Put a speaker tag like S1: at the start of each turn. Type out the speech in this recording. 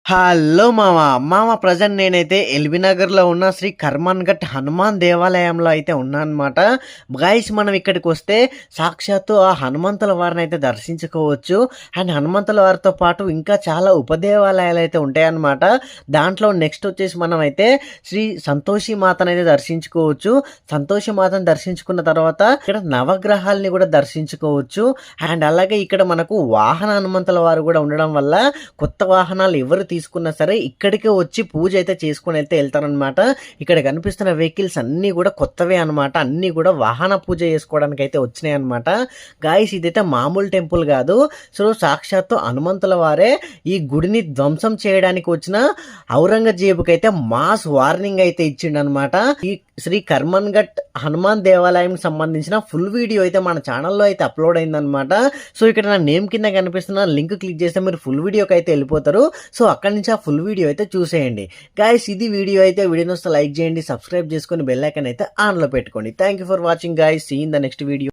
S1: Hello మామ. మామ present నేనైతే ఎల్బీ నగర్‌లో ఉన్న శ్రీ కర్మన్ ఘట్ హనుమాన్ దేవాలయంలో అయితే ఉన్నానన్నమాట. గైస్ మనం ఇక్కడికొస్తే సాక్షాత్తు ఆ హనుమంతుల వారినైతే దర్శించుకోవచ్చు. అండ్ హనుమంతుల వారితో పాటు ఇంకా చాలా ఉపదేవాలయాలైతే ఉంటాయన్నమాట. దాంట్లో నెక్స్ట్ వచ్చేసి మనమైతే శ్రీ సంతోషి మాతనైతే దర్శించుకోవచ్చు. సంతోషి మాతను దర్శించుకున్న తర్వాత ఇక్కడ నవగ్రహాల్ని కూడా దర్శించుకోవచ్చు. అండ్ అలాగే ఇక్కడ మనకు వాహన హనుమంతుల వారు కూడా ఉండడం వల్ల కొత్త వాహనాలు ఎవరు తీసుకున్నా సరే ఇక్కడికే వచ్చి పూజ అయితే చేసుకొని అయితే వెళ్తారనమాట. ఇక్కడ కనిపిస్తున్న వెహికల్స్ అన్నీ కూడా కొత్తవే అనమాట. అన్నీ కూడా వాహన పూజ చేసుకోవడానికి అయితే వచ్చినాయి అనమాట. గాయస్ ఇదైతే మామూలు టెంపుల్ కాదు. సో సాక్షాత్తు హనుమంతుల వారే ఈ గుడిని ధ్వంసం చేయడానికి వచ్చిన ఔరంగజేబుకి అయితే మాస్ వార్నింగ్ అయితే ఇచ్చిండనమాట. ఈ శ్రీ కర్మన్ ఘట్ హనుమాన్ దేవాలయం సంబంధించిన ఫుల్ వీడియో అయితే మన ఛానల్లో అయితే అప్లోడ్ అయిందనమాట. సో ఇక్కడ నా నేమ్ కింద కనిపిస్తున్న లింక్ క్లిక్ చేస్తే మీరు ఫుల్ వీడియోకి అయితే వెళ్ళిపోతారు. సో అక్కడి నుంచి ఆ ఫుల్ వీడియో అయితే చూసేయండి. గైస్ ఇది వీడియో అయితే వీడియోని వస్తే లైక్ చేయండి, సబ్స్క్రైబ్ చేసుకొని బెల్ ఐకాన్ అయితే ఆన్లో పెట్టుకోండి. Thank you for watching guys. See in the next video.